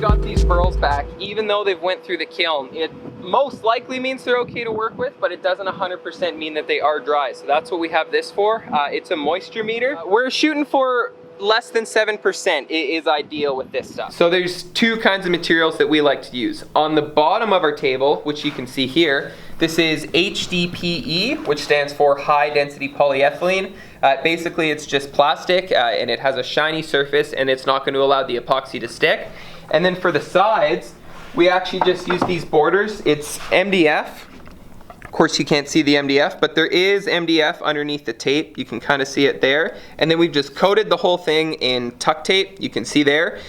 Got these burls back, even though they've went through the kiln, it most likely means they're okay to work with, but it doesn't 100% mean that they are dry. So that's what we have this for. It's a moisture meter. We're shooting for less than 7% is ideal with this stuff. So there's two kinds of materials that we like to use. On the bottom of our table, which you can see here, this is HDPE, which stands for high density polyethylene. Basically it's just plastic and it has a shiny surface and it's not going to allow the epoxy to stick. And then for the sides, we actually just use these borders. It's MDF. Of course you can't see the MDF, but there is MDF underneath the tape. You can kind of see it there. And then we've just coated the whole thing in tuck tape. You can see there.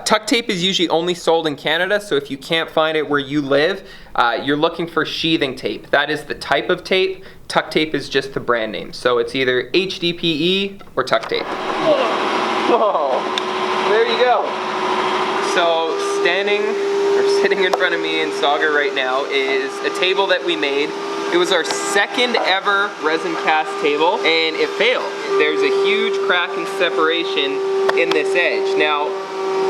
Tuck tape is usually only sold in Canada, so if you can't find it where you live, you're looking for sheathing tape. That is the type of tape. Tuck tape is just the brand name. So it's either HDPE or tuck tape. Whoa, there you go. So sitting in front of me in Saga right now is a table that we made. It was our second ever resin cast table and it failed. There's a huge crack and separation in this edge. Now,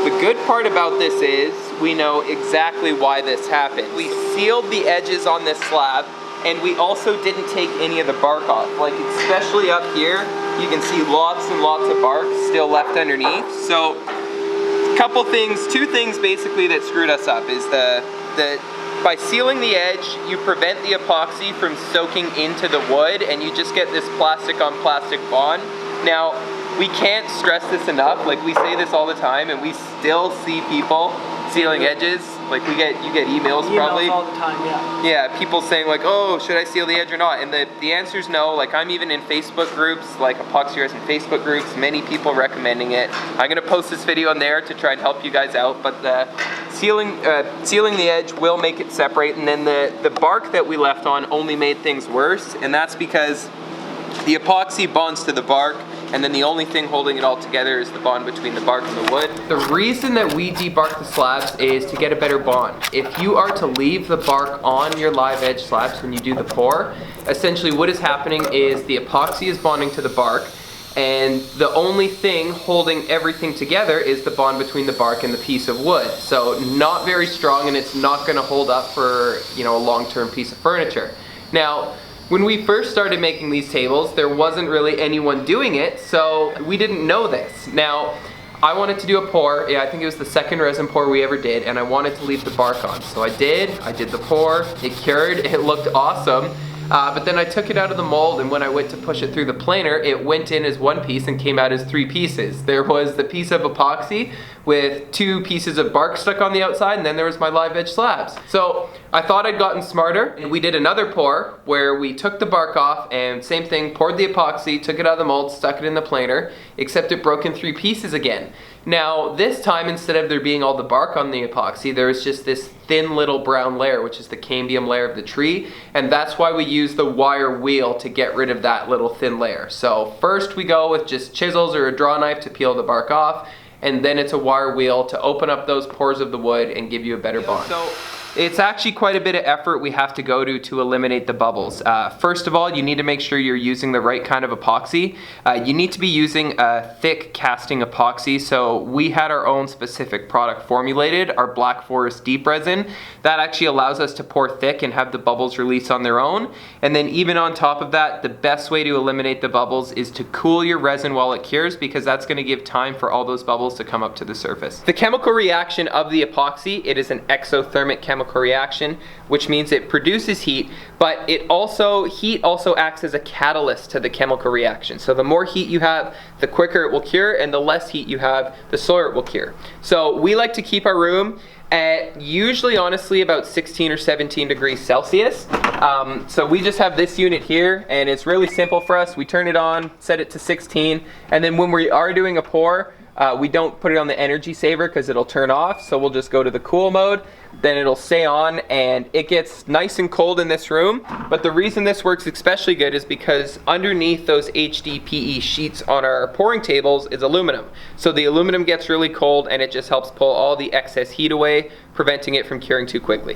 the good part about this is we know exactly why this happened. We sealed the edges on this slab and we also didn't take any of the bark off. Like especially up here, you can see lots and lots of bark still left underneath. So two things basically that screwed us up is by sealing the edge, you prevent the epoxy from soaking into the wood and you just get this plastic on plastic bond. Now, we can't stress this enough, like we say this all the time and we still see people sealing edges. Like you get emails probably. All the time, yeah. Yeah, people saying like, oh, should I seal the edge or not? And the answer is no. Like I'm even in Facebook groups, like epoxy resin Facebook groups, many people recommending it. I'm gonna post this video on there to try and help you guys out, but the sealing the edge will make it separate, and then the bark that we left on only made things worse, and that's because the epoxy bonds to the bark, and then the only thing holding it all together is the bond between the bark and the wood. The reason that we debark the slabs is to get a better bond. If you are to leave the bark on your live edge slabs when you do the pour, essentially what is happening is the epoxy is bonding to the bark, and the only thing holding everything together is the bond between the bark and the piece of wood. So not very strong, and it's not going to hold up for, you know, a long-term piece of furniture. Now, when we first started making these tables, there wasn't really anyone doing it, so we didn't know this. Now, I wanted to do a pour. Yeah, I think it was the second resin pour we ever did, and I wanted to leave the bark on. So I did the pour, it cured, it looked awesome. But then I took it out of the mold, and when I went to push it through the planer, it went in as one piece and came out as 3 pieces. There was the piece of epoxy with 2 pieces of bark stuck on the outside, and then there was my live edge slabs. So I thought I'd gotten smarter, and we did another pour where we took the bark off and same thing, poured the epoxy, took it out of the mold, stuck it in the planer, except it broke in 3 pieces again. Now this time, instead of there being all the bark on the epoxy, there was just this thin little brown layer, which is the cambium layer of the tree, and that's why we use the wire wheel to get rid of that little thin layer. So first we go with just chisels or a draw knife to peel the bark off, and then it's a wire wheel to open up those pores of the wood and give you a better bond. So it's actually quite a bit of effort we have to go to eliminate the bubbles. First of all, you need to make sure you're using the right kind of epoxy. You need to be using a thick casting epoxy, so we had our own specific product formulated, our Black Forest deep resin. That actually allows us to pour thick and have the bubbles release on their own. And then even on top of that, the best way to eliminate the bubbles is to cool your resin while it cures, because that's going to give time for all those bubbles to come up to the surface. The chemical reaction of the epoxy, it is an exothermic chemical reaction, which means it produces heat, but heat also acts as a catalyst to the chemical reaction. So the more heat you have, the quicker it will cure, and the less heat you have, the slower it will cure. So we like to keep our room at usually, honestly, about 16 or 17 degrees Celsius. So we just have this unit here, and it's really simple for us. We turn it on, set it to 16, and then when we are doing a pour, we don't put it on the energy saver because it'll turn off, so we'll just go to the cool mode, then it'll stay on, and it gets nice and cold in this room. But the reason this works especially good is because underneath those HDPE sheets on our pouring tables is aluminum. So the aluminum gets really cold and it just helps pull all the excess heat away, preventing it from curing too quickly.